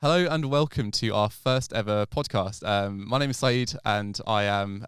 Hello and welcome to our first ever podcast. My name is Syed and I am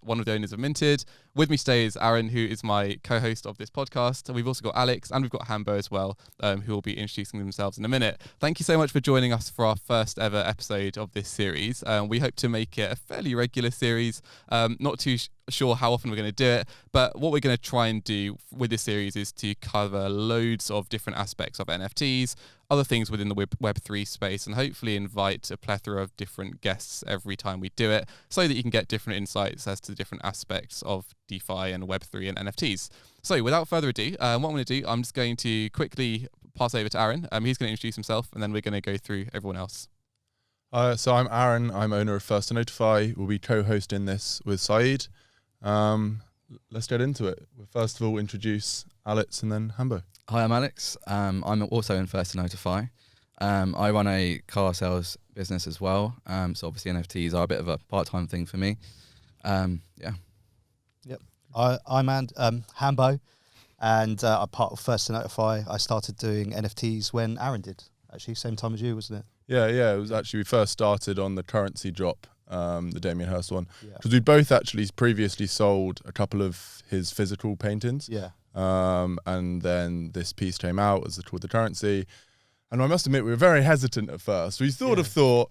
one of the owners of Minted. With me today is Arran, who is my co-host of this podcast. We've also got Alex and we've got Hambo as well, who will be introducing themselves in a minute. Thank you so much for joining us for our first ever episode of this series. We hope to make it a fairly regular series. Not too sure how often we're going to do it, but what we're going to try and do with this series is to cover loads of different aspects of NFTs, other things within the Web3 space, and hopefully invite a plethora of different guests every time we do it so that you can get different insights as to the different aspects of DeFi and Web3 and NFTs. So without further ado, what I'm going to do, I'm just going to quickly pass over to Arran. He's going to introduce himself and then we're going to go through everyone else. So I'm Arran, I'm owner of First to Notify. We'll be co-hosting this with Syed. Let's get into it. We'll first of all introduce Alex and then Hambo. Hi, I'm Alex. I'm also in First to Notify. I run a car sales business as well. So obviously NFTs are a bit of a part-time thing for me. Yep. I'm Hambo, and I'm part of First to Notify. I started doing NFTs when Arran did, actually, same time as you, wasn't it? Yeah. It was actually, we first started on the currency drop, the Damien Hirst one. Because we both actually previously sold a couple of his physical paintings. Yeah. And then this piece came out as called the currency. And I must admit, we were very hesitant at first. We sort of thought,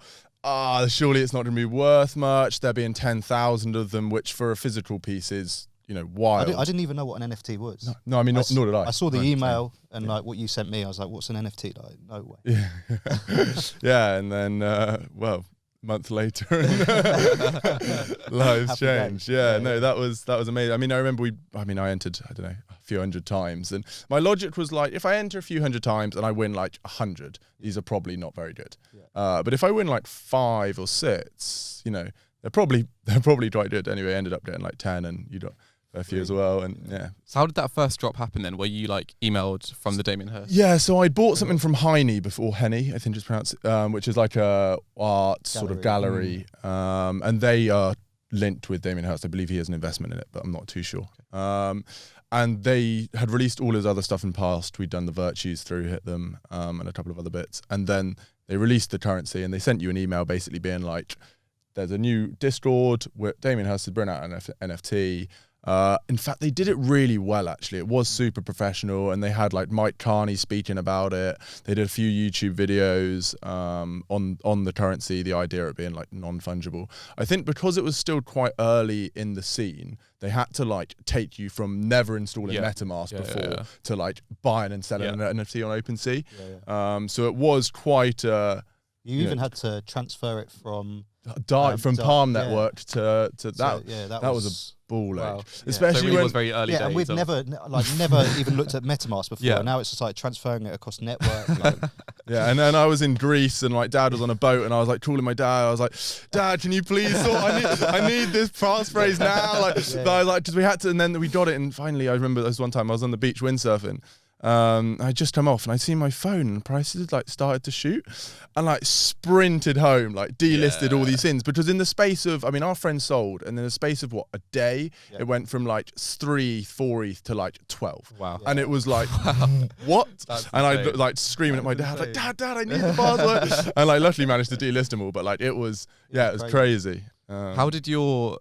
surely it's not going to be worth much. There being 10,000 of them, which for a physical piece is, wild. I didn't even know what an NFT was. No, I mean, nor did I. I saw the email and like what you sent me. I was like, what's an NFT? Like, no way. Yeah. Yeah. And then, a month later, lives changed. Yeah, no, that was amazing. I mean, I remember I entered, I don't know, a few hundred times, and my logic was like, if I enter a few hundred times and I win like 100, these are probably not very good. Yeah. But if I win like 5 or 6, they're probably quite good. Anyway, I ended up getting like 10, and you got a few as well, and yeah. So how did that first drop happen then? Were you like emailed from the Damien Hirst? Yeah, so I bought something from Heine before Henny, I think it's pronounced, which is like a art sort of gallery, and they are linked with Damien Hirst. I believe he has an investment in it, but I'm not too sure. And they had released all his other stuff in past. We'd done the Virtues through Hit Them, and a couple of other bits, and then they released the currency, and they sent you an email basically being like, there's a new Discord where Damien Hirst had bring out an NFT. In fact, they did it really well, actually. It was super professional, and they had like Mike Carney speaking about it. They did a few YouTube videos on the currency, the idea of it being like non-fungible. I think because it was still quite early in the scene, they had to like take you from never installing MetaMask before to like buying and selling an NFT on OpenSea. So it was quite You even had to transfer it from Palm Network to that. Yeah, that was a ball ache. Especially so it really was very early days. And we've never even looked at MetaMask before. Yeah. Now it's just like transferring it across network. Yeah, and then I was in Greece, and like Dad was on a boat, and I was like calling my dad. I was like, Dad, can you please I need this passphrase now. Like, I was like, because we had to, and then we got it, and finally I remember there was one time I was on the beach windsurfing. I just come off and I see my phone and prices like started to shoot, and like sprinted home, like delisted all these things, because in the space of, our friend sold, and in the space of a day, it went from like 4 ETH to like 12. Wow. And it was like, what? And I like screaming at my dad, like, Dad, I need the password. And like luckily managed to delist them all, but like it was crazy. How did your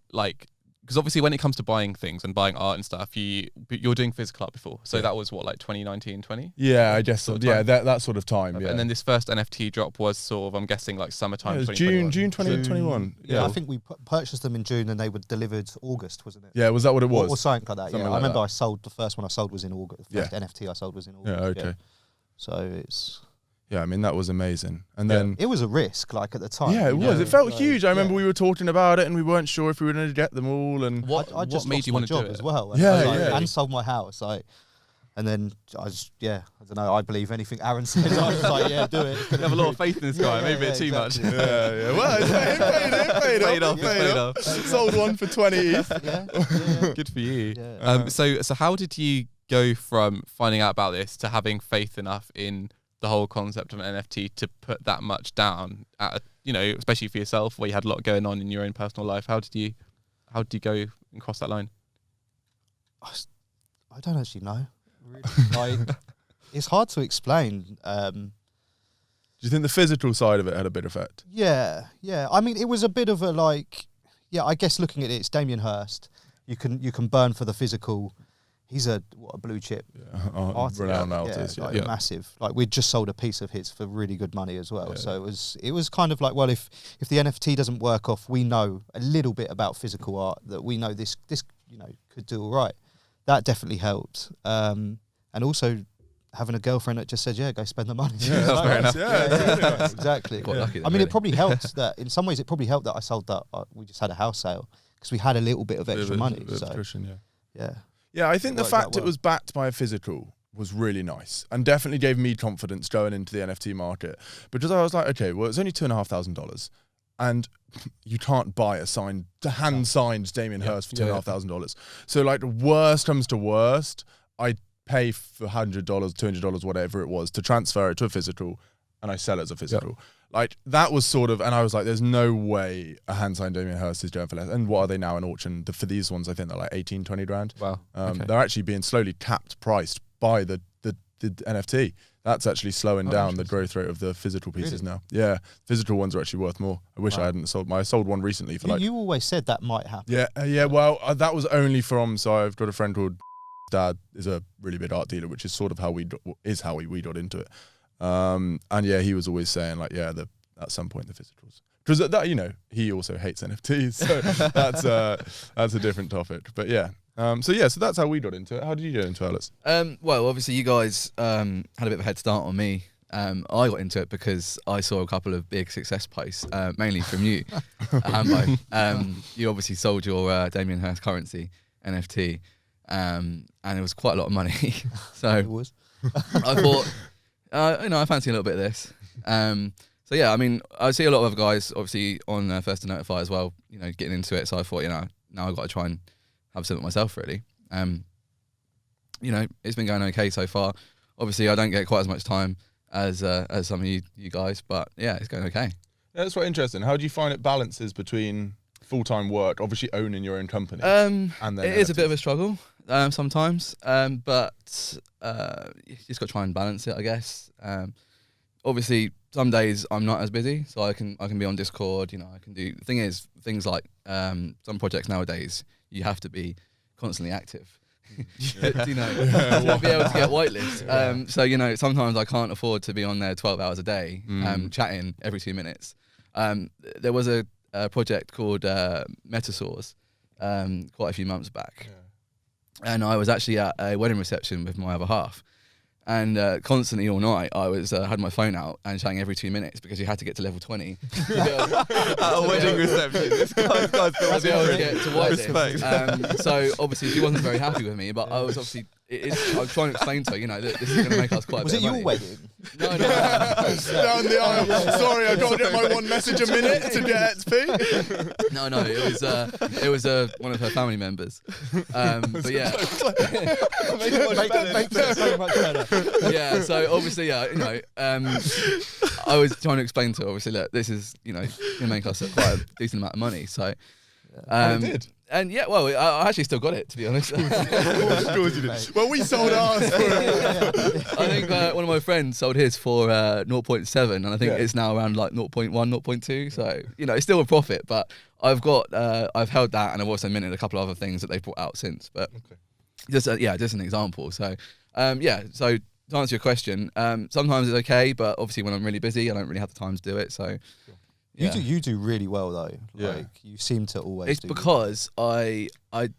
because obviously when it comes to buying things and buying art and stuff, you're doing physical art before. So that was what, like 2019, 20? Yeah, I guess so. Yeah, that sort of time. Yeah. And then this first NFT drop was sort of, I'm guessing, like summertime. Yeah, it was June 2021. Yeah, I think we purchased them in June and they were delivered August, wasn't it? Yeah, was that what it was? Or something like that. Something I like remember that. the first one I sold was in August. The first NFT I sold was in August. Yeah, okay. Yeah. So it's... Yeah, that was amazing. And then it was a risk, like at the time. Yeah, it was. It felt huge. I remember we were talking about it, and we weren't sure if we were going to get them all. And what just made you want to do it as well? And and sold my house. And then I don't know. I believe anything Arran says. I was like, yeah, do it. You have a lot of faith in this guy. Maybe a bit too much. Yeah. Well, it paid off. Sold one for 20 ETH. Yeah. Good for you. Yeah. So how did you go from finding out about this to having faith enough in the whole concept of an NFT to put that much down at especially for yourself, where you had a lot going on in your own personal life? How did you go and cross that line? I don't actually know. Really. Like, it's hard to explain. Do you think the physical side of it had a big effect? Yeah. I mean, it was a bit of a I guess looking at it, it's Damien Hirst. You can burn for the physical. He's a blue chip artist. Renowned artist. Yeah. Massive. Like we'd just sold a piece of his for really good money as well. Yeah. So it was kind of like, well, if the NFT doesn't work off, we know a little bit about physical art, that we know this could do all right. That definitely helped. And also having a girlfriend that just said, yeah, go spend the money. Yeah, that's fair enough. Yeah, exactly. Quite lucky then, I mean, really. it probably helped that in some ways. It probably helped that I sold that. We just had a house sale because we had a little bit of extra money. So cushion, yeah. Yeah, I think the fact it was backed by a physical was really nice and definitely gave me confidence going into the NFT market, because I was like, okay, well, it's only $2,500 and you can't buy a hand-signed Damien Hirst for $2,500. So like worst comes to worst, I pay for $100, $200, whatever it was, to transfer it to a physical, and I sell it as a physical. Yep. Like that was sort of, and I was like, there's no way a hand-signed Damien Hirst is going for less. And what are they now in auction? For these ones, I think they're like 18, 20 grand. Wow. Okay. They're actually being slowly capped priced by the NFT. That's actually slowing down the growth rate of the physical pieces now. Yeah, physical ones are actually worth more. I wish I hadn't sold. I sold one recently for You always said that might happen. Yeah. Well, that was only from. So I've got a friend called Dad, is a really big art dealer, which is sort of how we got into it. And yeah, he was always saying like, at some point the physicals, because that he also hates NFTs, so that's a different topic. But yeah. So that's how we got into it. How did you get into it, Alex? Well, obviously you guys had a bit of a head start on me. I got into it because I saw a couple of big success posts, mainly from you, Hambo. You obviously sold your Damien Hirst currency NFT, and it was quite a lot of money. So It was. I thought, I fancy a little bit of this. So yeah, I mean, I see a lot of other guys, obviously on First to Notify as well, getting into it. So I thought, now I've got to try and have some of it myself, really. It's been going okay so far. Obviously, I don't get quite as much time as some of you guys, but yeah, it's going okay. Yeah, that's quite interesting. How do you find it balances between full-time work, obviously owning your own company, and then it is a bit of a struggle sometimes, but you just got to try and balance it, I guess. Obviously, some days I'm not as busy, so I can be on Discord. I can do. The thing is, things like some projects nowadays, you have to be constantly active. To be able to get whitelist. So sometimes I can't afford to be on there 12 hours a day, chatting every 2 minutes. There was a project called Metasaurs quite a few months back, and I was actually at a wedding reception with my other half. And constantly all night, I was had my phone out and chatting every 2 minutes because you had to get to level 20. At a wedding reception, this guy's to be able to get to whitelist. So obviously she wasn't very happy with me, but I was obviously I was trying to explain to her, that this is going to make us quite a bit of money. Was it your wedding? No. Down the aisle. Sorry, I've got to get my one message a minute to get XP. No, it was one of her family members. But yeah, makes it so much better. yeah. So obviously, I was trying to explain to her, obviously, look, this is going to make us quite a decent amount of money. So, And it did. And yeah, well, I actually still got it, to be honest. Of course you did. Well, we sold ours for I think one of my friends sold his for 0.7, and I think it's now around like 0.1, 0.2. So it's still a profit, but I've held that, and I've also minted a couple of other things that they've brought out since. But just an example. So so to answer your question, sometimes it's okay, but obviously when I'm really busy, I don't really have the time to do it. So. Yeah. You do really well though. Like you seem to always. It's because I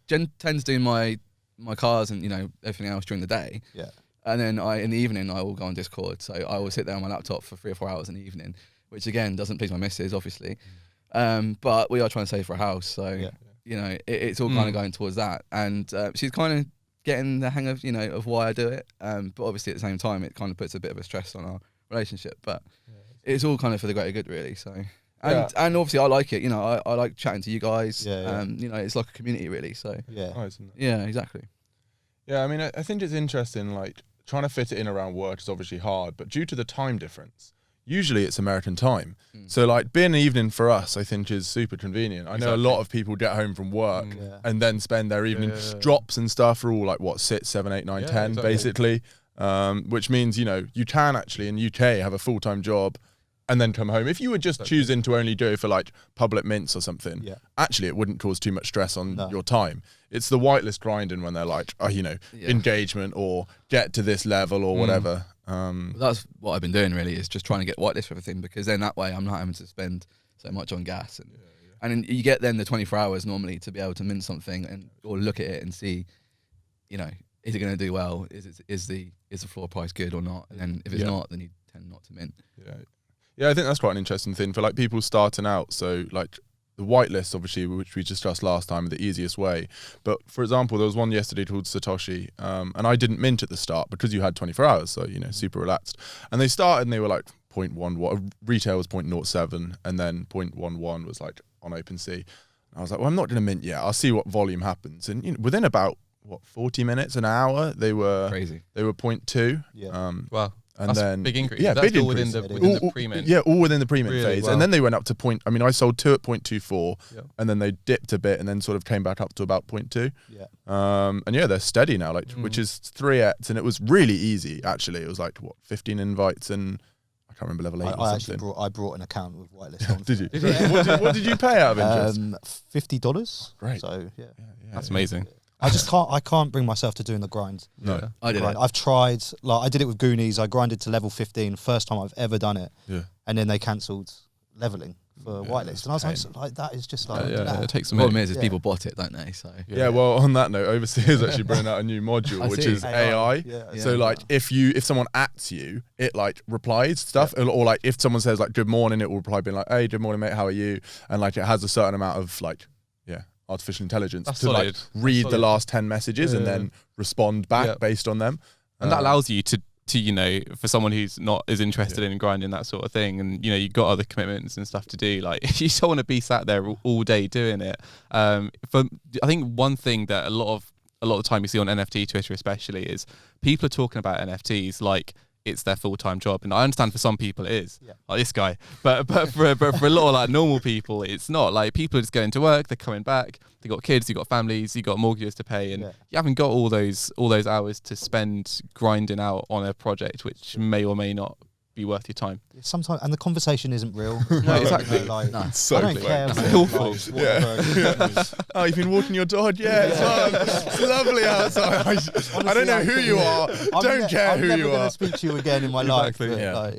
tend to do my cars and everything else during the day. Yeah. And then in the evening I will go on Discord. So I will sit there on my laptop for 3 or 4 hours in the evening, which again doesn't please my missus, obviously. But we are trying to save for a house, so it's all kind of going towards that. And she's kind of getting the hang of of why I do it. But obviously at the same time it kind of puts a bit of a stress on our relationship. But it's all kind of for the greater good, really. So. And obviously I like it, I like chatting to you guys. It's like a community, really. So Nice, yeah, exactly. Yeah, I mean, I think it's interesting, like trying to fit it in around work is obviously hard, but due to the time difference, usually it's American time. So like being an evening for us, I think is super convenient. I know a lot of people get home from work and then spend their evening drops and stuff are all like 6, 7, 8, 9, 10 basically. Which means, you can actually in UK have a full-time job, and then come home. If you were just choosing to only do it for like public mints or something, actually it wouldn't cause too much stress on your time. It's the whitelist grinding when they're like, engagement or get to this level or whatever. That's what I've been doing really, is just trying to get whitelist for everything, because then that way I'm not having to spend so much on gas. And then you get then the 24 hours normally to be able to mint something or look at it and see, is it going to do well? Is the floor price good or not? And then if it's not, then you tend not to mint. Yeah, I think that's quite an interesting thing for like people starting out. So like the whitelist, obviously, which we discussed last time, the easiest way. But for example, there was one yesterday called Satoshi, and I didn't mint at the start because you had 24 hours, so super relaxed. And they started and they were like 0.1, retail was 0.07, and then 0.11 was like on OpenSea. And I was like, well, I'm not going to mint yet. I'll see what volume happens. And within about 40 minutes, an hour, they were crazy. They were 0.2. Wow. And that's then big increase. Yeah, that's big all increase. within the pre-mint. Yeah, all within the pre-mint Really? phase. Wow. And then they went up to I sold 2 at 0.24, and then they dipped a bit and then sort of came back up to about 0.2. And they're steady now, which is 3x, and it was really easy actually. It was like 15 invites, and I can't remember level 8 or something. I brought an account with whitelist on. Did you? What did you pay out of interest? $50. Great. So That's amazing. I can't bring myself to doing the grind. No. I did it. I've tried, I did it with Goonies. I grinded to level 15, first time I've ever done it. And then they cancelled leveling for whitelist. And I was like, that is just like, it takes a The problem minute. is people bought it, don't they? So Well, on that note, Overseer is actually bringing out a new module, which is AI. So like if someone @s you, it like replies stuff, or like if someone says like good morning, it will reply being like, hey, good morning mate, how are you? And like it has a certain amount of like artificial intelligence to like read the last 10 messages and then respond back based on them. And that allows you to for someone who's not as interested in grinding that sort of thing, and you've got other commitments and stuff to do, like you don't want to be sat there all day doing it. I think one thing that a lot of the time you see on NFT Twitter especially is people are talking about NFTs like it's their full-time job, and I understand for some people it is, like this guy, but for a lot of like normal people it's not. Like people are just going to work, they're coming back, they got kids, you got families, you got mortgages to pay, and you haven't got all those hours to spend grinding out on a project which may or may not be worth your time. Sometimes, and the conversation isn't real. No, exactly. So I don't care. That's awful. Oh, you've been walking your dog? Yeah, it's lovely outside. I don't know who you are. Don't care who you I'm never going are. to speak to you again in my life. But,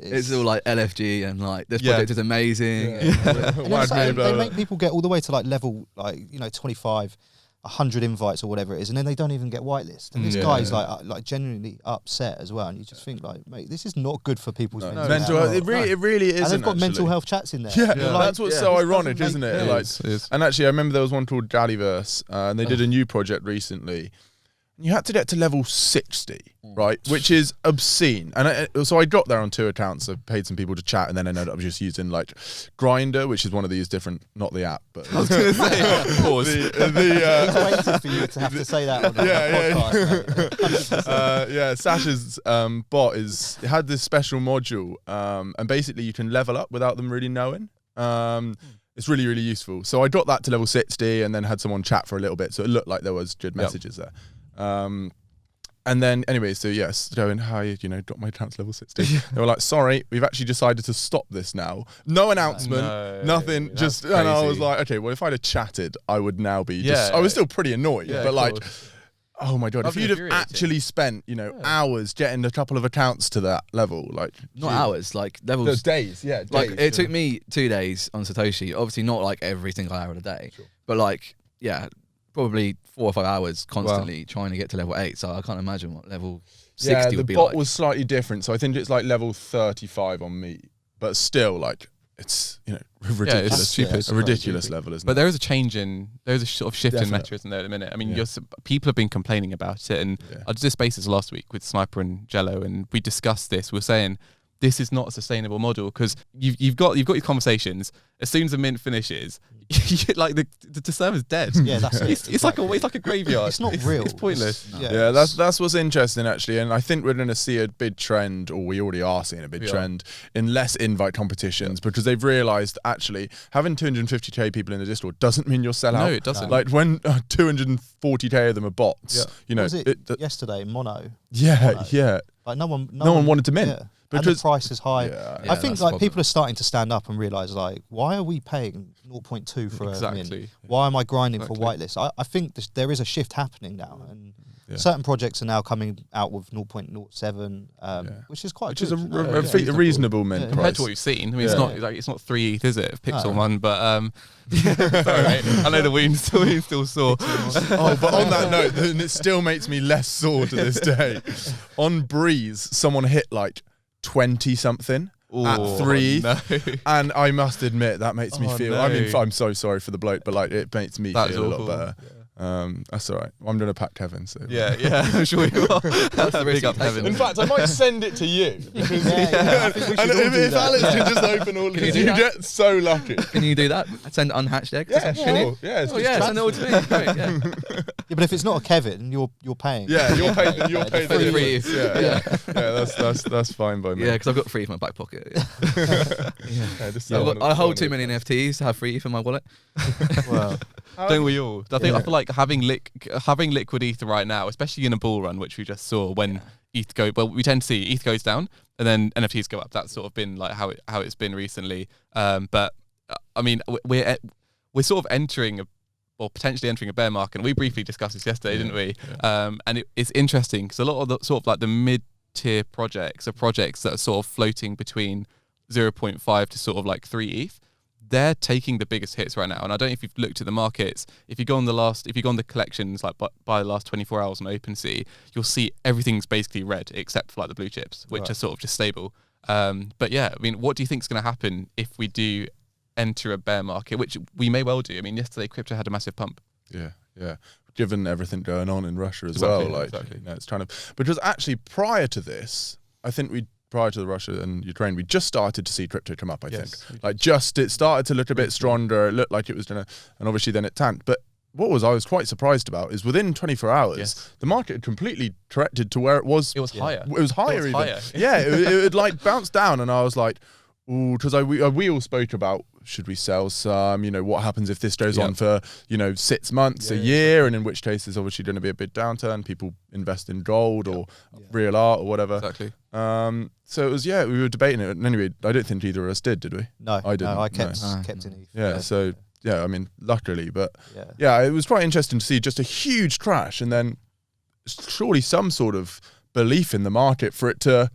it's all like LFG and like this project is amazing. They make people get all the way to like level 25. 100 invites or whatever it is, and then they don't even get whitelist. And this guy's like genuinely upset as well. And you just think like, mate, this is not good for people's mental health. It really isn't. And they've got actually. mental health chats in there. That's what's so ironic, isn't it? And actually, I remember there was one called Dallyverse, and they did a new project recently. You had to get to level 60, right? Which is obscene. And so I got there on 2 accounts. I paid some people to chat, and then I ended up just using like Grindr, which is one of these different, not the app, but I was going to say, pause. I waited for you to have to say that on the podcast. Sasha's bot had this special module, and basically you can level up without them really knowing. It's really, really useful. So I got that to level 60 and then had someone chat for a little bit, so it looked like there was good messages there. And then anyway, so yes, going, hi, got my account to level 60. They were like, sorry, we've actually decided to stop this now. No announcement, nothing, just, crazy. And I was like, okay, well, if I'd have chatted, I would now be I was still pretty annoyed, but like, oh my God, if you'd have actually spent, hours getting a couple of accounts to that level, like. Not hours, like levels. Those days, days. Like, it took me 2 days on Satoshi, obviously not like every single hour of the day, but like, probably 4 or 5 hours constantly trying to get to level 8. So I can't imagine what level 60 would be like. The bot was slightly different. So I think it's like level 35 on me, but still like it's, ridiculous. It's stupid. A ridiculous level, isn't it? But there is a sort of shift in meta, isn't there, at the minute? I mean, people have been complaining about it, and I did this Spaces last week with Sniper and Jello, and we discussed this. We're saying this is not a sustainable model because you've got your conversations. As soon as the mint finishes, like the server's dead. Yeah, that's it. It's like a graveyard. It's not real. It's pointless. That's what's interesting actually, and I think we're going to see a big trend, or we already are seeing a big trend in less invite competitions because they've realised actually having 250k people in the Discord doesn't mean you'll sell out. No, it doesn't. Like when 240k of them are bots, was it yesterday mono? Yeah. Like no one wanted to mint. and the price is high. Yeah, I think like people are starting to stand up and realise like, why are we paying 0.2 for a min? Why am I grinding for whitelist? I think there is a shift happening now, and certain projects are now coming out with 0.07, which is quite good. A reasonable mint price compared to what you've seen. I mean, it's not 3 ETH, is it? Pixel one, but sorry, mate. I know the wound's still sore. But on that note, and it still makes me less sore to this day. On Breeze, someone hit like 20 something at 3, and I must admit that makes me feel. I mean, I'm so sorry for the bloke, but like it makes me feel a lot better. That's all right. I'm gonna pack Kevin. So yeah, I'm sure you are. That's the big up Kevin. In fact, I might send it to you. Because I think we should all do if that. Alex can just open all of it, you get so lucky. Can you do that? Send unhatched egg? Yeah, sure. Yeah, send it all to me. Great, yeah. But if it's not a Kevin, you're paying. Yeah, you're paying the free. Yeah, that's fine by me. Yeah, because I've got free in my back pocket. I hold too many NFTs to have free in my wallet. Well, don't we all? I feel like having liquid ETH right now, especially in a bull run, which we just saw when ETH go. Well, we tend to see ETH goes down and then NFTs go up. That's sort of been like how it's been recently. But I mean, we're sort of entering or potentially entering a bear market. And we briefly discussed this yesterday, didn't we? Yeah. And it's interesting because a lot of the sort of like the mid-tier projects are projects that are sort of floating between 0.5 to sort of like 3 ETH. They're taking the biggest hits right now, and I don't know if you've looked at the markets. If you go on the collections like by the last 24 hours on OpenSea, you'll see everything's basically red except for like the blue chips, which are sort of just stable. But yeah, I mean, what do you think is going to happen if we do enter a bear market, which we may well do? I mean, yesterday crypto had a massive pump. Yeah. Given everything going on in Russia as well, like you know, it's trying to. Because actually, prior to this, I think prior to the Russia and Ukraine, we just started to see crypto come up, I think. Like it started to look a bit stronger. It looked like it was going to, and obviously then it tanked. But I was quite surprised about is within 24 hours, the market had completely corrected to where it was. It was higher. It was higher even. Yeah, it would like bounce down, and I was like, ooh, because we all spoke about, should we sell some? You know, what happens if this goes on for, 6 months, a year, and in which case there's obviously going to be a big downturn. People invest in gold or real art or whatever. Exactly. So it was, we were debating it. And anyway, I don't think either of us did we? No, I didn't. No, I kept in ETH. Yeah, so, I mean, luckily, but it was quite interesting to see just a huge crash and then surely some sort of belief in the market for it to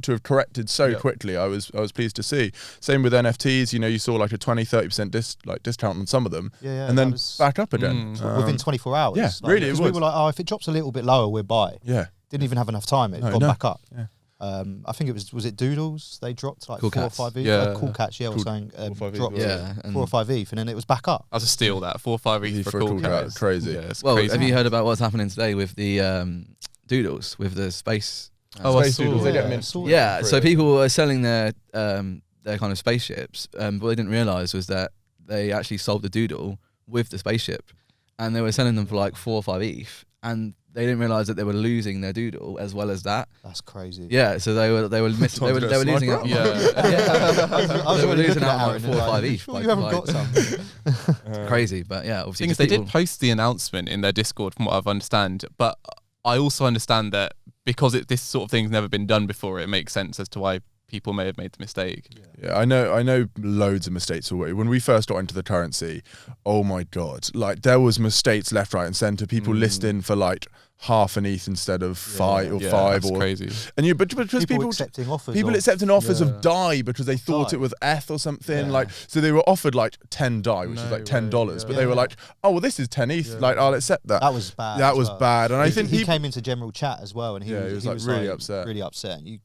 have corrected so quickly. I was pleased to see. Same with NFTs, you saw like a 20-30% discount on some of them, and then back up again within 24 hours. Yeah, like, really, it was. We were like, if it drops a little bit lower, we'll buy. Yeah, didn't even have enough time. It gone back up. Yeah. I think it was it Doodles? They dropped like Cool 4 Cats. or 5 ETH. Yeah, Cool Cats. Yeah, was saying dropped 4 or 5 ETH, and then it was back up. I was a steal that 4 or 5 ETH for a Cool Cat. Crazy. Yeah, well, crazy. Have you heard about what's happening today with the Doodles with the space? Space Doodles. They get Yeah, so people were selling their kind of spaceships. What they didn't realise was that they actually sold the Doodle with the spaceship, and they were selling them for like 4 or 5 ETH, and they didn't realise that they were losing their Doodle as well as that. That's crazy. Yeah, so they were missing. they were losing out. I was losing out on like 4 or 5 ETH. Sure, you haven't got some. Crazy, but yeah, obviously. Thing is, they did post the announcement in their Discord, from what I've understand, but I also understand that because this sort of thing's never been done before, it makes sense as to why people may have made the mistake. Yeah, I know loads of mistakes already. When we first got into the currency, oh my God, like there was mistakes left, right and centre. People listing for like half an ETH instead of 5 or 5 that's or crazy. And but because people accepting offers, accepting offers of DAI because they thought it was ETH or something, like, so they were offered like 10 DAI, which is like $10, but they were like, oh well, this is 10 ETH, like I'll accept that. That was bad. That was bad, and I think he came into general chat as well, and he was like really upset. Really upset. You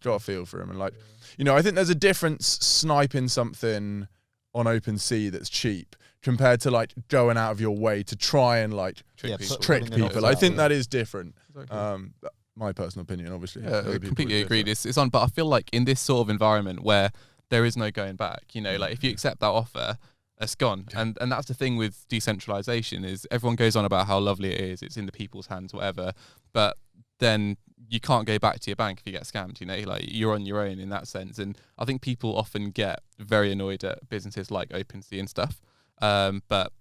got a feel for him, and like, I think there's a difference sniping something on OpenSea that's cheap compared to like going out of your way to try and like trick people. I think that is different. Exactly. My personal opinion, obviously. Yeah, I completely agreed. It's on, but I feel like in this sort of environment where there is no going back, like if you accept that offer, it's gone. And that's the thing with decentralization is everyone goes on about how lovely it is. It's in the people's hands, whatever. But then you can't go back to your bank if you get scammed, like you're on your own in that sense. And I think people often get very annoyed at businesses like OpenSea and stuff. But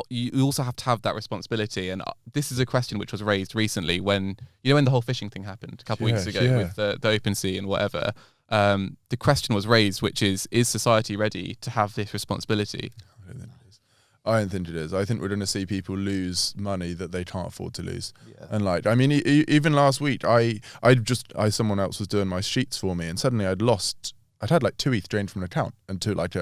you also have to have that responsibility. And this is a question which was raised recently when when the whole phishing thing happened a couple weeks ago with the OpenSea and whatever. The question was raised, which is society ready to have this responsibility? I don't think it is. I think we're going to see people lose money that they can't afford to lose. And like, I mean, even last week, someone else was doing my sheets for me, and suddenly I'd had like 2 ETH drained from an account into like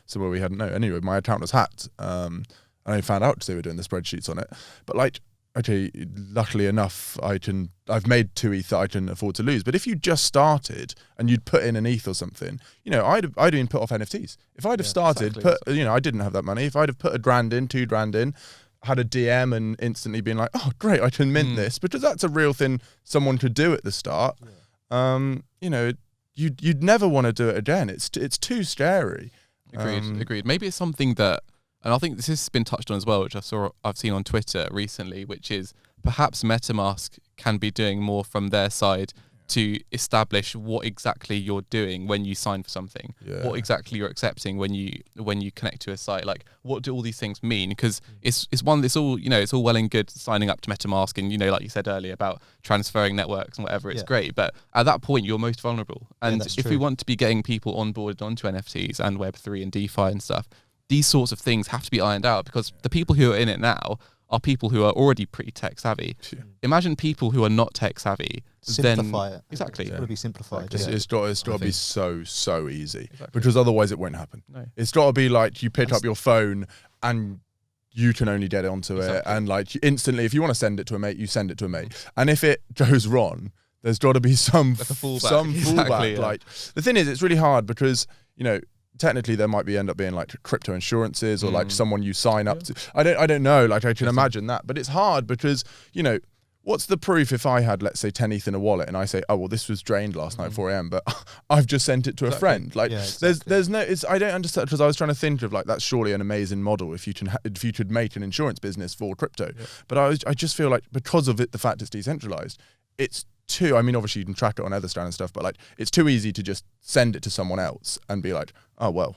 somewhere we hadn't known. Anyway, my account was hacked. And I found out because they were doing the spreadsheets on it. But like, okay, luckily enough, I've made 2 ETH that I can afford to lose. But if you just started and you'd put in an ETH or something, I'd even put off NFTs. If I'd have started, I didn't have that money. If I'd have put $1,000 in, $2,000 in, had a DM and instantly been like, oh great, I can mint this, because that's a real thing someone could do at the start. You'd never want to do it again. It's too scary. Agreed. Maybe it's something that, and I think this has been touched on as well, which I've seen on Twitter recently, which is perhaps MetaMask can be doing more from their side to establish what exactly you're doing when you sign for something, what exactly you're accepting when you connect to a site. Like, what do all these things mean? Because it's all well and good signing up to MetaMask and like you said earlier about transferring networks and whatever, it's great, but at that point you're most vulnerable. And if we want to be getting people onboarded onto NFTs and Web3 and DeFi and stuff, these sorts of things have to be ironed out, because the people who are in it now are people who are already pretty tech savvy. Imagine people who are not tech savvy. Simplify it. Exactly. It's got to be simplified. It's got to be so easy, because otherwise it won't happen. No. It's got to be like you pick up your phone and you can only get onto it, and like instantly, if you want to send it to a mate, you send it to a mate. And if it goes wrong, there's got to be some fallback. Like, the thing is, it's really hard because technically there might end up being like crypto insurances or like someone you sign up to. I don't know, like I can imagine that, but it's hard because what's the proof if I had, let's say, 10 ETH in a wallet and I say, oh well, this was drained last night at 4 a.m, but I've just sent it to a friend. Like there's no, I don't understand, because I was trying to think of like, that's surely an amazing model if you could make an insurance business for crypto. But I just feel like because of the fact it's decentralized, it's too, I mean, obviously you can track it on Etherstand and stuff, but like it's too easy to just send it to someone else and be like, oh well,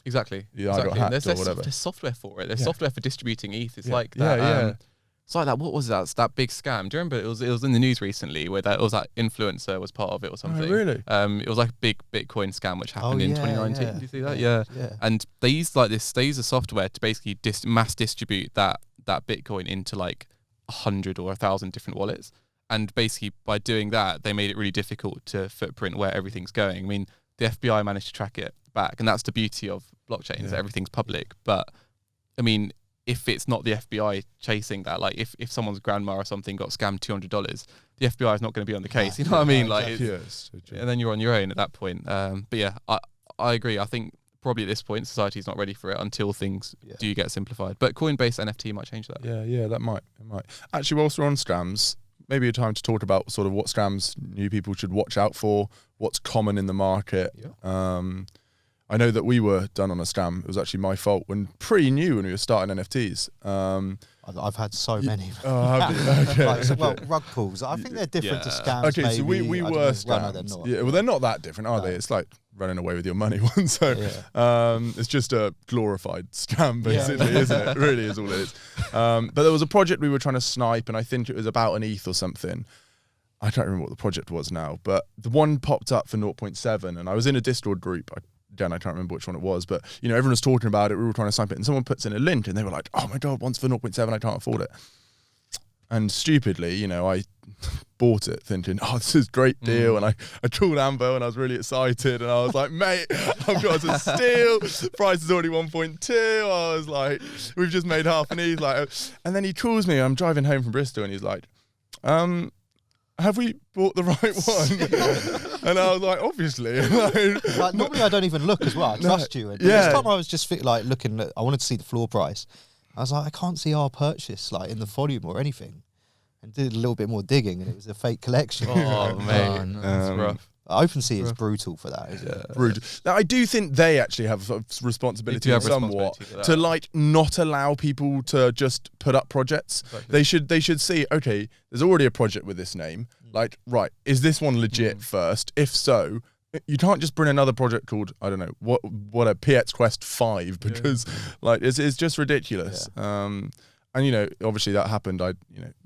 Exactly. I got hacked or whatever. There's software for it. There's software for distributing ETH. It's like that. It's like that. What was that? It's that big scam. Do you remember? It was in the news recently where that influencer was part of it or something. Oh, really? It was like a big Bitcoin scam which happened in 2019. Yeah. Did you see that? Yeah. And they used a software to basically mass distribute that Bitcoin into like 100 or 1,000 different wallets. And basically, by doing that, they made it really difficult to footprint where everything's going. I mean, the FBI managed to track it back, and that's the beauty of blockchains, that everything's public. But, I mean, if it's not the FBI chasing that, like if someone's grandma or something got scammed $200, the FBI is not going to be on the case. You know what I mean? Like, and then you're on your own at that point. But yeah, I agree. I think probably at this point, society's not ready for it until things do get simplified. But Coinbase NFT might change that. Yeah, that might. It might. Actually, whilst we're on scams, maybe a time to talk about sort of what scams new people should watch out for, what's common in the market. I know that we were done on a scam. It was actually my fault pretty new when we were starting NFTs. I've had so many. Okay. Well, rug pulls. I think they're different to scams. Okay, maybe. So we were scams. Well, no, they're not. Yeah, well, they're not that different, are they? It's like running away with your money one. So it's just a glorified scam, basically, isn't it? It really is all it is. But there was a project we were trying to snipe, and I think it was about an ETH or something. I don't remember what the project was now, but the one popped up for 0.7, and I was in a Discord group. Again, I can't remember which one it was, but everyone was talking about it. We were trying to snipe it, and someone puts in a link, and they were like, "Oh my god, one's for 0.7, I can't afford it." And stupidly, I bought it thinking, "Oh, this is a great deal." And I called Amber, and I was really excited, and I was like, "Mate, I've got a steal. Price is already 1.2." I was like, "We've just made half an ETH." Like, and then he calls me. I'm driving home from Bristol, and he's like, have we bought the right one? And I was like, obviously. Like, normally I don't even look as well. I trust you. And this time I was just looking at, I wanted to see the floor price. I was like, I can't see our purchase like in the volume or anything. And did a little bit more digging, and it was a fake collection. Oh, man. That's rough. OpenSea is brutal for that, isn't it? Brutal. Now, I do think they actually have a responsibility somewhat to like not allow people to just put up projects. Exactly. They should see, okay, there's already a project with this name. Like, right, is this one legit first? If so, you can't just bring another project called, I don't know, what a PX Quest 5, because like it's just ridiculous. And you know, obviously that happened.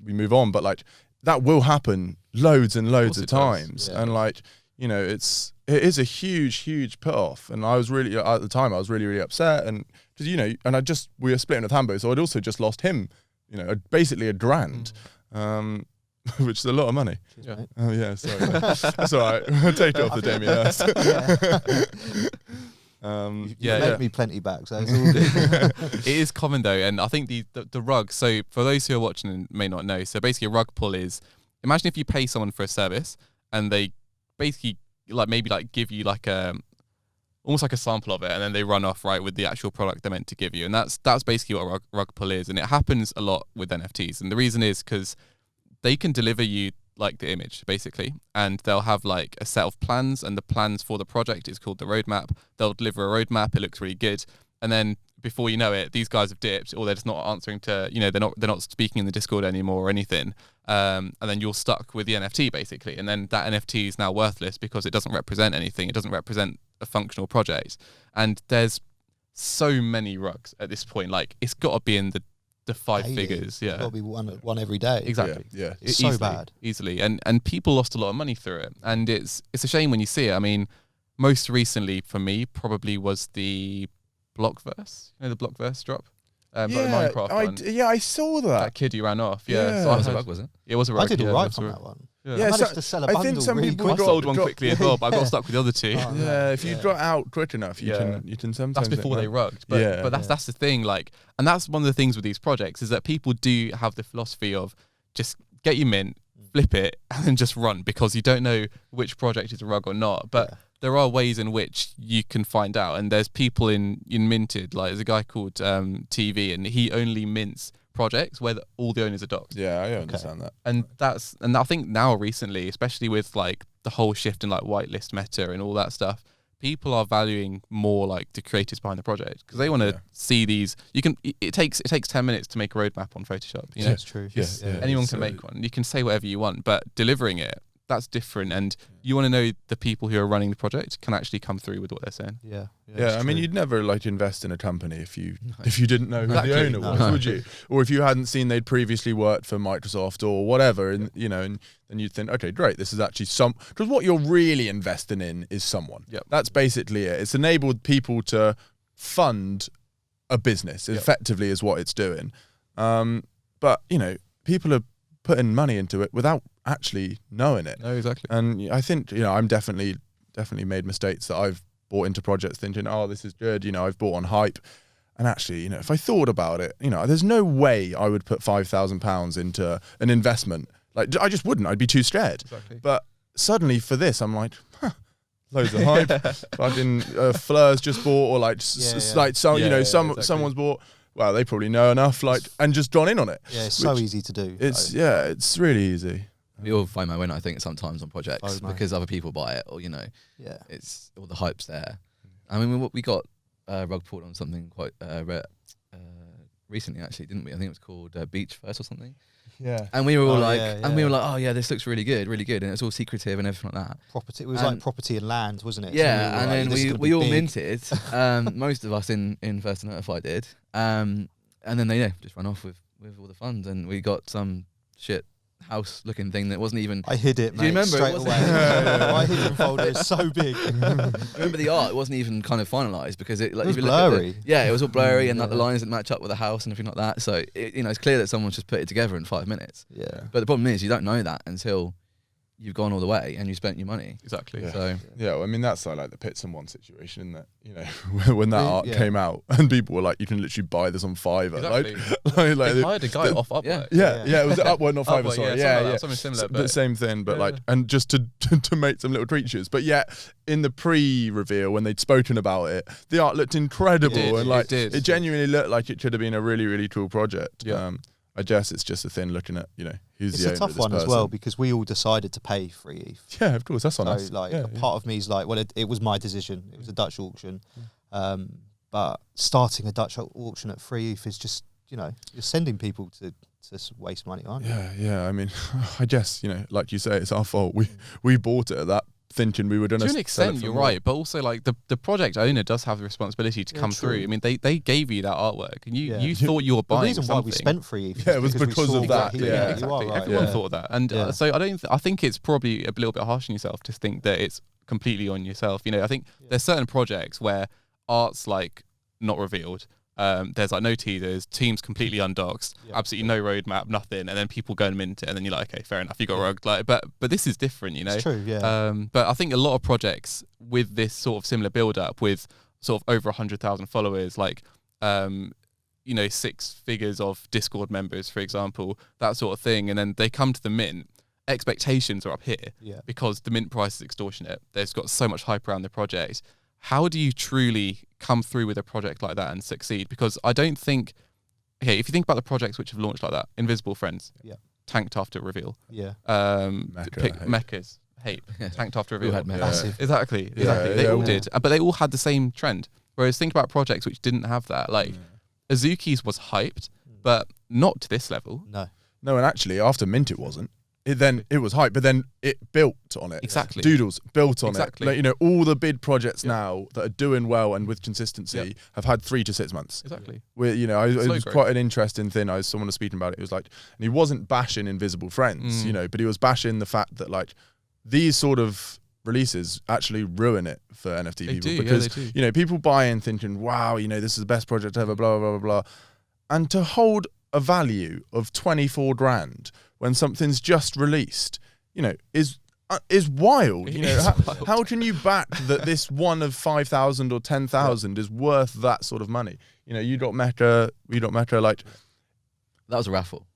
We move on, but like that will happen loads and loads of times. And like, you know, it is a huge put off. And I was really, at the time, I was really upset. And because, you know, and we were splitting with Hambo, so I'd also just lost him, you know, basically $1,000, which is a lot of money. Cheers, Oh yeah, sorry. That's all right. I'll take it off the Damien Hirst. You made me plenty back, so it's all good. It is common though, and I think the rug. So for those who are watching and may not know, so basically a rug pull is, imagine if you pay someone for a service and they basically give you like almost like a sample of it, and then they run off with the actual product they're meant to give you, and that's basically what a rug pull is, and it happens a lot with NFTs, and the reason is because they can deliver you like the image basically, and they'll have like a set of plans, and the plans for the project is called the roadmap. They'll deliver a roadmap, it looks really good, and then before you know it, these guys have dipped, or they're just not answering to, you know, they're not speaking in the Discord anymore or anything, and then you're stuck with the NFT basically, and then that NFT is now worthless because it doesn't represent anything, it doesn't represent a functional project. And there's so many rugs at this point, like it's got to be in the 5 figures. It's got to be one every day. Exactly. Yeah. It's so bad. Easily. And people lost a lot of money through it. And it's a shame when you see it. I mean, most recently for me probably was the Blockverse. You know the Blockverse drop? Like the Minecraft one. I saw that. That kid who ran off. Yeah. So It was a rug, was it? It was a rug. I did all right from that one. Yeah. I managed to sell a bundle. I think some really people I quick. sold one quickly as well, but I got stuck with the other two. If you got out quick enough, you can sometimes. That's before they rugged. But that's the thing, like, and that's one of the things with these projects is that people do have the philosophy of just get your mint, flip it, and then just run, because you don't know which project is a rug or not. But there are ways in which you can find out, and there's people in Minted, like there's a guy called TV, and he only mints projects where all the owners are docs. Yeah, I understand that. And I think now recently, especially with like the whole shift in like whitelist meta and all that stuff, people are valuing more like the creators behind the project, because they want to see these. It takes 10 minutes to make a roadmap on Photoshop. You know, That's true. Anyone can make one. You can say whatever you want, but delivering it, that's different. And you want to know the people who are running the project can actually come through with what they're saying. I mean, you'd never like invest in a company if you didn't know who the owner was, would you? Or if you hadn't seen they'd previously worked for Microsoft or whatever, and you know, and then you'd think, okay, great, this is actually because what you're really investing in is someone. That's basically it. It's enabled people to fund a business. Effectively, is what it's doing. But you know, people are putting money into it without actually knowing it. No, exactly. And I think, you know, I'm definitely made mistakes that I've bought into projects thinking, oh, this is good, you know, I've bought on hype. And actually, you know, if I thought about it, you know, there's no way I would put £5,000 into an investment. Like, I just wouldn't. I'd be too scared. Exactly. But suddenly for this, I'm like, loads of hype. Fucking Fleur's just bought, or like, someone's bought. Well, they probably know enough, like, and just gone in on it. Yeah, it's so easy to do. It's really easy. We all find my win, I think, sometimes on projects because other people buy it, or, you know, it's all the hype's there. I mean, we got rug pulled on something quite recently, actually, didn't we? I think it was called Beach First or something. Yeah. And we were all we were like, oh yeah, this looks really good, and it's all secretive and everything like that. Property. It was like property and land, wasn't it? Yeah, so and then we all minted. Most of us in First and Notified did. And then they just ran off with all the funds, and we got some shit house looking thing that wasn't even. I hid it, mate. Do you remember straight away? My hidden folder is so big. Remember the art? It wasn't even kind of finalised because it was blurry. It was all blurry, and like the lines didn't match up with the house and everything like that. So it's clear that someone's just put it together in 5 minutes. Yeah. But the problem is you don't know that until you've gone all the way and you spent your money. Exactly. Yeah. So well, I mean, that's like the Pits and One situation, isn't it? You know, when that art came out and people were like, you can literally buy this on Fiverr. Exactly. Like they hired a guy off Upwork. It was Upwork, not Fiverr. Sorry, something similar. But same thing, but like, and just to make some little creatures. But yet, in the pre-reveal when they'd spoken about it, the art looked incredible, and like it genuinely looked like it should have been a really, really cool project. Yeah. I guess it's just a thing looking at, you know, who's it's the owner a tough of this one person. as well, because we all decided to pay free ETH. Yeah, of course, that's on us. So like a part of me is like, well, it was my decision. It was a Dutch auction. But starting a Dutch auction at free ETH is just, you know, you're sending people to waste money, aren't you? Yeah. I mean, I guess, you know, like you say, it's our fault. We bought it at that thinking we were going to an sell it extent, for you're more. right, but also like the project owner does have the responsibility to come through. I mean, they gave you that artwork, and you thought you were The buying reason something. why we spent free ETH Yeah, it was we because saw of that, what he- yeah. you Exactly. are right. Everyone yeah. thought that, and Yeah. so I think it's probably a little bit harsh on yourself to think that it's completely on yourself. You know, I think there's certain projects where art's like not revealed. There's like no teasers, teams completely undoxed, absolutely no roadmap, nothing, and then people go and mint it, and then you're like, okay, fair enough, you got rugged. Like, but this is different, you know. It's true, yeah. But I think a lot of projects with this sort of similar build up, with sort of over 100,000 followers, like, you know, 6 figures of Discord members, for example, that sort of thing, and then they come to the mint. Expectations are up here because the mint price is extortionate. There's got so much hype around the project. How do you truly come through with a project like that and succeed? Because I don't think, okay, if you think about the projects which have launched like that, Invisible Friends, tanked after reveal. Mecca's Hape, tanked after reveal. Massive. Exactly. They all did, but they all had the same trend. Whereas think about projects which didn't have that. Like Azuki's was hyped, but not to this level. No, and actually after mint it wasn't. It was hype, but then it built on it. Exactly. Doodles built on Exactly. it. Like, you know, all the bid projects now that are doing well and with consistency have had 3 to 6 months. Exactly. Where, you know, it was growth. quite an interesting thing. Someone was speaking about it. It was like, and he wasn't bashing Invisible Friends, you know, but he was bashing the fact that like these sort of releases actually ruin it for NFT people because you know, people buy in thinking, wow, you know, this is the best project ever, blah blah blah blah, and to hold a value of 24 grand when something's just released, you know, is wild. You know, how can you back that this one of 5,000 or 10,000 is worth that sort of money? You know, you got Mecca, like That was a raffle.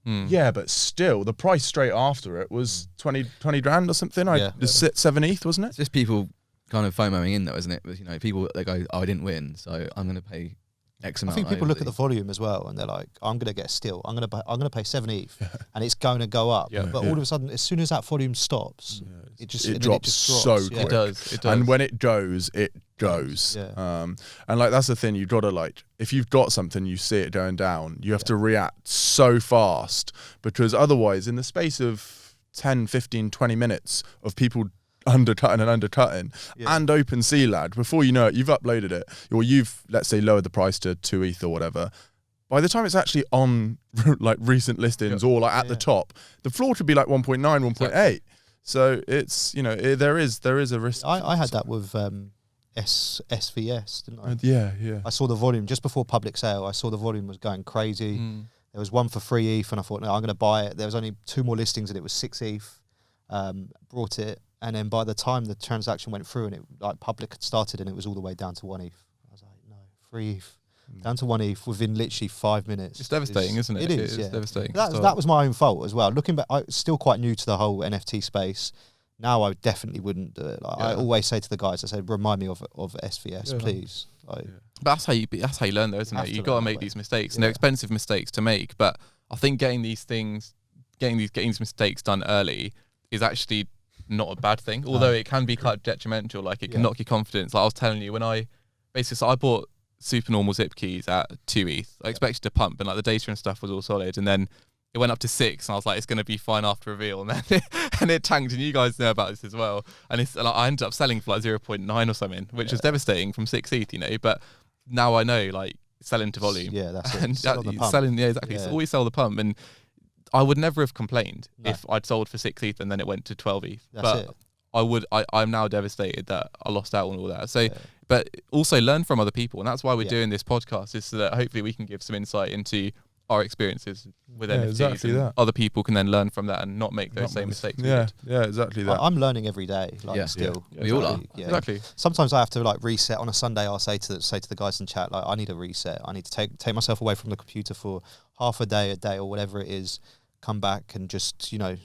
yeah, but still, the price straight after it was 20 grand or something. Yeah. 7 ETH, wasn't It's it? just people kind of FOMOing in, though, isn't it? But, you know, people, they go, oh, I didn't win, so I'm going to pay X I amount. think people look at the volume as well, and they're like, "I'm going to get a steal. I'm going to pay 7 ETH, and it's going to go up." Yeah. But all of a sudden, as soon as that volume stops, it drops so yeah. quick. It does. And when it goes, it goes. Yeah. And like that's the thing, you've got to like, if you've got something, you see it going down, you have to react so fast, because otherwise, in the space of 10, 15, 20 minutes of people undercutting and open sea lad, before you know it, you've uploaded it, or you've, let's say, lowered the price to 2 ETH or whatever. By the time it's actually on like recent listings or like at the top, the floor could be like 1.9, 1.8. So it's, you know, there is a risk. I had that with SVS, didn't I? Yeah. I saw the volume just before public sale. I saw the volume was going crazy. There was one for 3 ETH, and I thought, no, I'm going to buy it. There was only 2 more listings, and it was 6 ETH. Brought it, and then by the time the transaction went through and it like public had started, and it was all the way down to 1 ETH. I was like, no, 3 ETH. Down to 1 ETH within literally 5 minutes. It's devastating, isn't it? It is, yeah. Devastating. That was my own fault as well. Looking back, I'm still quite new to the whole NFT space. Now I definitely wouldn't do it. Like, I always say to the guys, I say, remind me of SVS, please. Like, But that's how you learn, though, isn't it? You've got to make these mistakes, and they're expensive mistakes to make. But I think getting these mistakes done early is actually not a bad thing. Although it can be quite detrimental. Like it can knock your confidence. Like I was telling you, when I bought super normal zip keys at 2 ETH. I expected to pump, and like the data and stuff was all solid, and then it went up to 6, and I was like, it's going to be fine after reveal, and then it tanked, and you guys know about this as well. And I ended up selling for like 0.9 or something, which was devastating from 6 ETH, you know. But now I know, like, selling to volume. Yeah, that's it. And Sell on the pump. selling, yeah, exactly. Yeah. So always sell the pump, and I would never have complained if I'd sold for 6 ETH and then it went to 12 ETH. That's But it. I'm now devastated that I lost out on all that. So, but also learn from other people, and that's why we're doing this podcast, is so that hopefully we can give some insight into our experiences with NFTs. Exactly and that. other people can then learn from that and not make those same mistakes. we Yeah, did. yeah, exactly that. I'm learning every day. Like, Yeah. still. Yeah. We all are. Yeah. Exactly. Sometimes I have to like reset on a Sunday. I'll say to the guys in chat, like, I need a reset. I need to take myself away from the computer for half a day, or whatever it is. Come back and just, you know,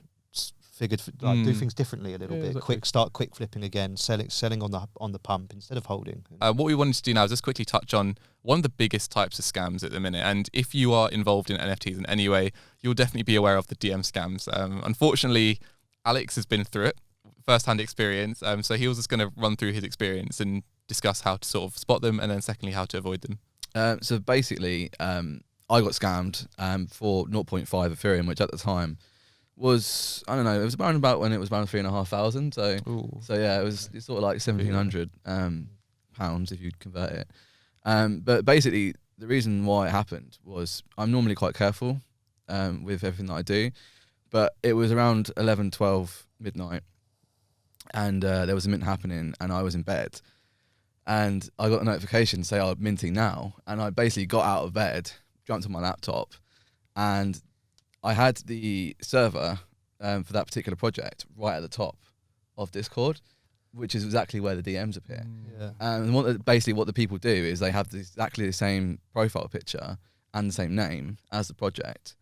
do things differently a little bit. Exactly. Start quick flipping again, selling on the pump instead of holding. What we wanted to do now is just quickly touch on one of the biggest types of scams at the minute. And if you are involved in NFTs in any way, you'll definitely be aware of the DM scams. Unfortunately, Alex has been through it, first-hand experience. So he was just going to run through his experience and discuss how to sort of spot them, and then secondly, how to avoid them. So basically, I got scammed for 0.5 Ethereum, which at the time was, I don't know, it was around about when it was around 3,500. Ooh. So yeah, it's sort of like 1,700 pounds if you convert it. But basically, the reason why it happened was I'm normally quite careful with everything that I do, but it was around 11, 12 midnight, and there was a mint happening, and I was in bed, and I got a notification say, "Oh, minting now," and I basically got out of bed, jumped on my laptop, and I had the server for that particular project right at the top of Discord, which is exactly where the DMs appear. Yeah. And basically what the people do is they have exactly the same profile picture and the same name as the project.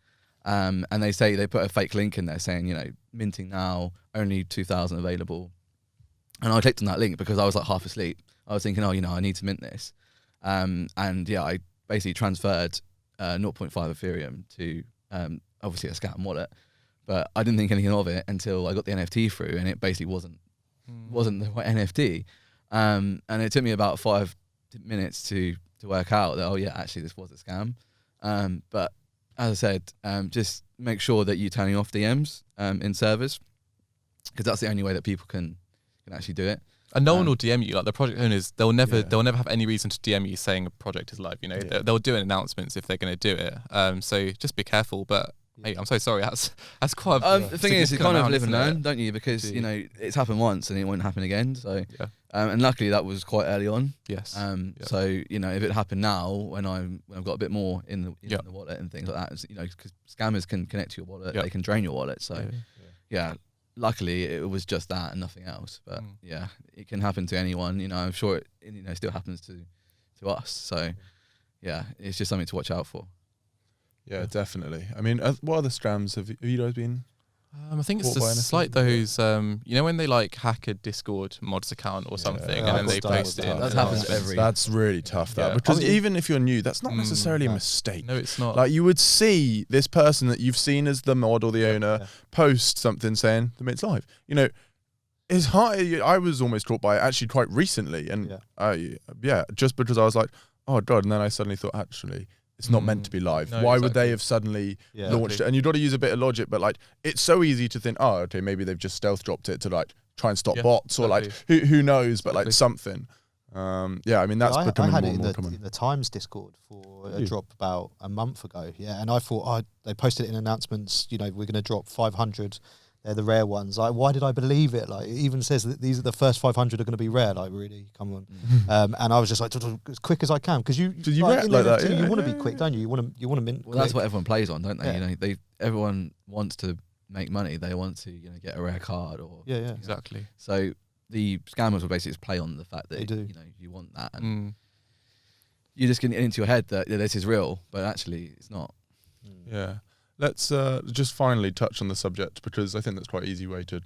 And they put a fake link in there saying, you know, minting now, only 2,000 available. And I clicked on that link because I was like half asleep. I was thinking, oh, you know, I need to mint this. And yeah, I basically transferred 0.5 Ethereum to obviously a scam wallet, but I didn't think anything of it until I got the NFT through, and it basically wasn't the right NFT. And it took me about 5 minutes to work out that, oh yeah, actually this was a scam. But as I said, just make sure that you're turning off DMs in servers, because that's the only way that people can actually do it. And no one will DM you. Like the project owners, they'll never have any reason to DM you saying a project is live. You know, they'll do announcements if they're going to do it. So just be careful. But hey, I'm so sorry. That's quite. The thing is, you kind of live and learn, it? don't you? Because you know it's happened once and it won't happen again. So, and luckily that was quite early on. Yes. So you know, if it happened now, when I've got a bit more in the wallet and things like that, you know, because scammers can connect to your wallet, they can drain your wallet. So, yeah. Luckily, it was just that and nothing else. But yeah, it can happen to anyone. You know, I'm sure it still happens to us. So yeah, it's just something to watch out for. Yeah, definitely. I mean, what other scams have you guys been? I think it's just like those, you know, when they like hack a Discord mods account or something, and then they post it. That happens every. That's really tough. Because even if you're new, that's not necessarily a mistake. No, it's not. Like you would see this person that you've seen as the mod or the owner post something saying the mint's live. You know, it's hard. I was almost caught by it actually quite recently, and just because I was like, oh god, and then I suddenly thought actually, it's not meant to be live. No, Why would they have suddenly launched it? And you've got to use a bit of logic, but like it's so easy to think, oh, okay, maybe they've just stealth dropped it to like try and stop bots or like who knows, but like something. I mean that's becoming more and more common. In the Times Discord for a drop about a month ago. Yeah, and I thought they posted it in announcements. You know, we're going to drop 500. They're the rare ones. Like, why did I believe it? Like, it even says that these are the first 500 are going to be rare. Like, really, come on. And I was just like, as quick as I can, because you want to be quick, don't you? You want to mint. Well, that's what everyone plays on, don't they? You know, everyone wants to make money. They want to, you know, get a rare card or exactly. So the scammers will basically just play on the fact that you know you want that, and you just get it into your head that this is real, but actually it's not. Yeah. Let's just finally touch on the subject, because I think that's quite an easy way to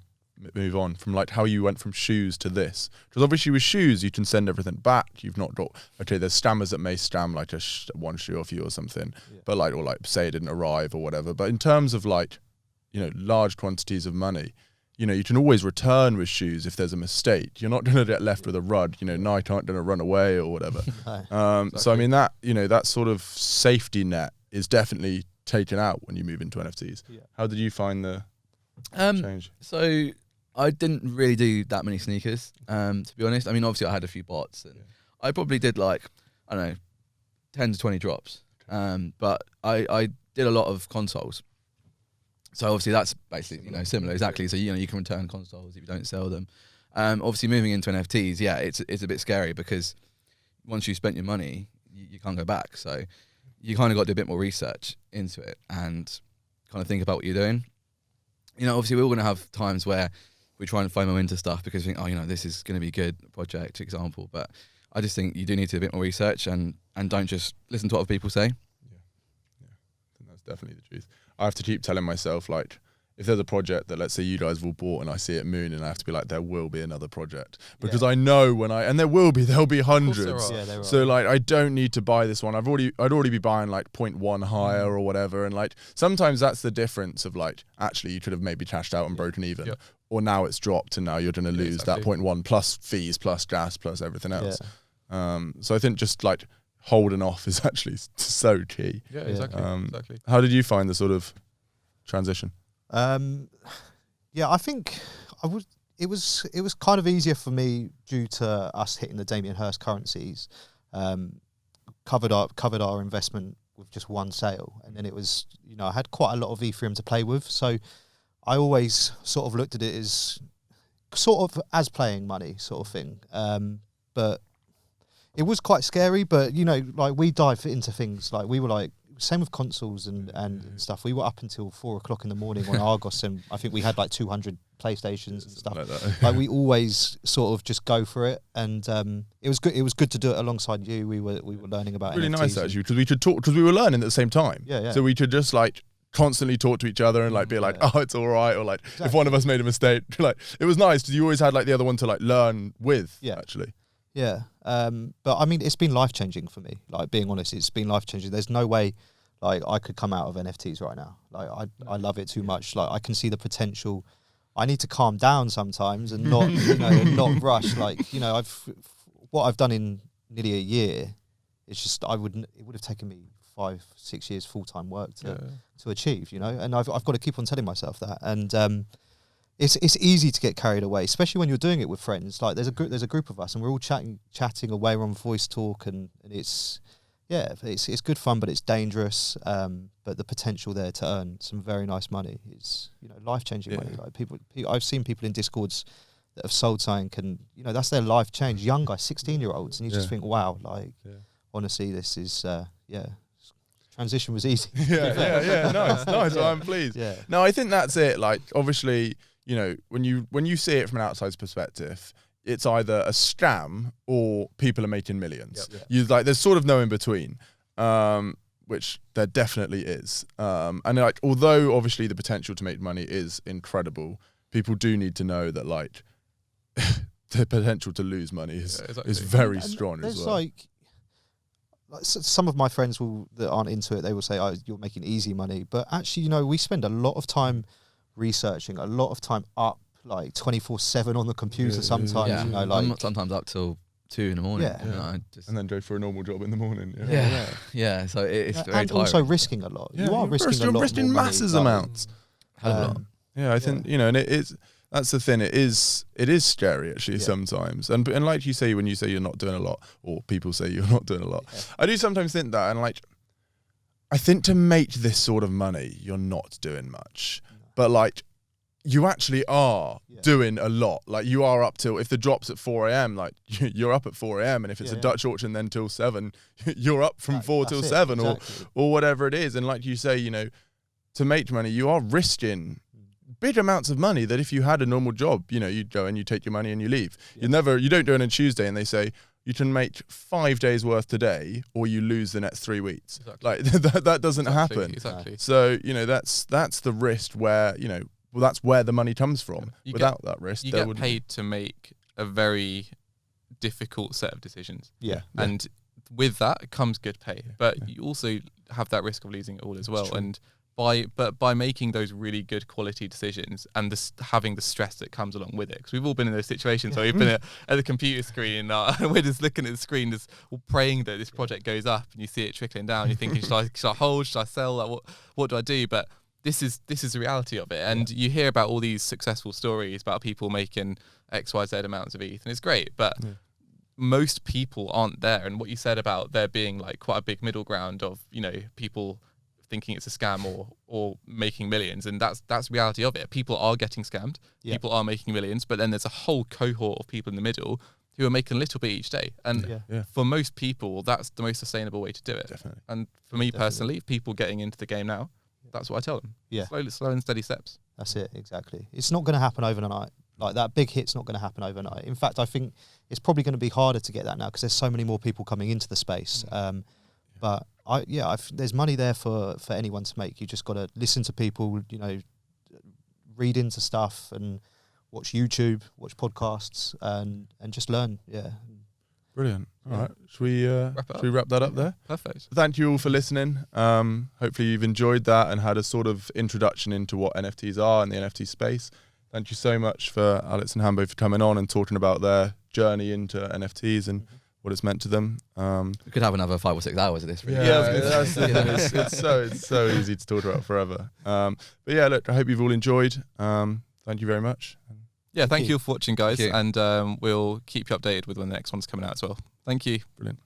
move on from like how you went from shoes to this. Because obviously with shoes, you can send everything back. You've not got, okay, there's scammers that may scam like one shoe off you or something, but like, or like say it didn't arrive or whatever. But in terms of like, you know, large quantities of money, you know, you can always return with shoes if there's a mistake. You're not going to get left with a rud, you know, Nike aren't going to run away or whatever. So I mean that, you know, that sort of safety net is definitely taken out when you move into NFTs. How did you find the change? So I didn't really do that many sneakers, to be honest. I mean, obviously I had a few bots, and I probably did like, I don't know, 10 to 20 drops. But I did a lot of consoles. So obviously that's basically, you know, similar, exactly. So, you know, you can return consoles if you don't sell them. Obviously moving into NFTs, it's a bit scary, because once you spent your money, you can't go back. So you kind of got to do a bit more research into it and kind of think about what you're doing. You know, obviously we're all going to have times where we try and FOMO into stuff because we think, oh, you know, this is going to be a good project, for example. But I just think you do need to do a bit more research and don't just listen to what other people say. Yeah, I think that's definitely the truth. I have to keep telling myself, like, if there's a project that, let's say you guys have all bought and I see it moon, and I have to be like, there will be another project, because I know and there'll be hundreds. So like, I don't need to buy this one. I'd already be buying like 0.1 higher or whatever. And like, sometimes that's the difference of like, actually you could have maybe cashed out and broken even, or now it's dropped and now you're going to lose that 0.1 plus fees, plus gas, plus everything else. So I think just like holding off is actually so key. Yeah, exactly. How did you find the sort of transition? Yeah, I think I would. It was kind of easier for me due to us hitting the Damien Hirst currencies. Covered our investment with just one sale, and then it was, I had quite a lot of Ethereum to play with, so I always sort of looked at it as sort of as playing money sort of thing. But it was quite scary. But like we dive into things like we were like. Same with consoles and stuff. We were up until 4 o'clock in the morning on Argos, and I think we had like 200 PlayStations and stuff. Like we always sort of just go for it, and it was good. It was good to do it alongside you. We were learning about really NFTs nice actually, because we could talk, because we were learning at the same time. Yeah. So we could just like constantly talk to each other and like be like, oh, it's all right, or like if one of us made a mistake, like it was nice because you always had like the other one to like learn with. Yeah, actually. Yeah, but I mean, it's been life-changing for me. Like, being honest, it's been life-changing. There's no way, like, I could come out of NFTs right now. Like, I love it too much. Like, I can see the potential. I need to calm down sometimes and not, not rush. Like, what I've done in nearly a year, it's just, it would have taken me 5-6 years full-time work to achieve, and I've got to keep on telling myself that. And, it's easy to get carried away, especially when you're doing it with friends. Like there's a group of us, and we're all chatting away. We're on voice talk, and it's good fun, but it's dangerous. But the potential there to earn some very nice money is life changing money. Like people, I've seen people in Discords that have sold something, and that's their life change. Young guys, 16-year-olds, and you just think, wow, like honestly, this is transition was easy. Nice. Well, I'm pleased. Yeah. No, I think that's it. Like obviously, when you see it from an outside's perspective, it's either a scam or people are making millions. There's sort of no in between, which there definitely is. And like, although obviously the potential to make money is incredible, people do need to know that like the potential to lose money is very strong as well. Like some of my friends that aren't into it, they will say, "Oh, you're making easy money," but actually, we spend a lot of time researching, a lot of time up, like 24/7 on the computer. Sometimes, like I'm sometimes up till 2 in the morning. And then go for a normal job in the morning. Yeah. So it's very and tiring. Also risking a lot. You are risking a lot. You're risking massive amounts. Hell of a lot. Yeah, I think and it is. That's the thing. It is scary actually sometimes. And like you say, when you say you're not doing a lot, or people say you're not doing a lot, I do sometimes think that. And like, I think to make this sort of money, you're not doing much. But like, you actually are doing a lot. Like you are up till, if the drop's at 4 a.m, like you're up at 4 a.m. And if it's a Dutch auction then till 7, you're up from 4 till 7 or whatever it is. And like you say, to make money, you are risking big amounts of money that if you had a normal job, you'd go and you take your money and you leave. You don't do it on a Tuesday and they say you can make 5 days worth today or you lose the next 3 weeks. Exactly. Like that doesn't happen. Exactly. So, that's the risk where, that's where the money comes from. Without that risk, you get paid to make a very difficult set of decisions. Yeah. And with that comes good pay, but you also have that risk of losing it all as well. And by making those really good quality decisions and having the stress that comes along with it, because we've all been in those situations where we've been at the computer screen and we're just looking at the screen, just praying that this project goes up, and you see it trickling down. You're thinking, should I hold? Should I sell? Like, what do I do? But this is the reality of it, and you hear about all these successful stories about people making XYZ amounts of ETH, and it's great, but most people aren't there. And what you said about there being like quite a big middle ground of people thinking it's a scam or making millions, and that's reality of it. People are getting scammed, people are making millions, but then there's a whole cohort of people in the middle who are making a little bit each day, and for most people that's the most sustainable way to do it. Definitely. And for me personally, people getting into the game now, that's what I tell them. Slow and steady steps. That's it, exactly. It's not going to happen overnight. Like that big hit's not going to happen overnight. In fact, I think it's probably going to be harder to get that now because there's so many more people coming into the space. But there's money there for anyone to make. You just got to listen to people, read into stuff and watch YouTube, watch podcasts, and just learn. Yeah. Brilliant. All right. Should we wrap that up there? Perfect. Thank you all for listening. Hopefully you've enjoyed that and had a sort of introduction into what NFTs are and the NFT space. Thank you so much for Alex and Hambo for coming on and talking about their journey into NFTs, and what it's meant to them. We could have another 5 or 6 hours of this. Really. That's the thing. It's so easy to talk about forever. But yeah, look, I hope you've all enjoyed. Thank you very much. Yeah, thank you all for watching, guys, Thank you. and we'll keep you updated with when the next one's coming out as well. Thank you. Brilliant.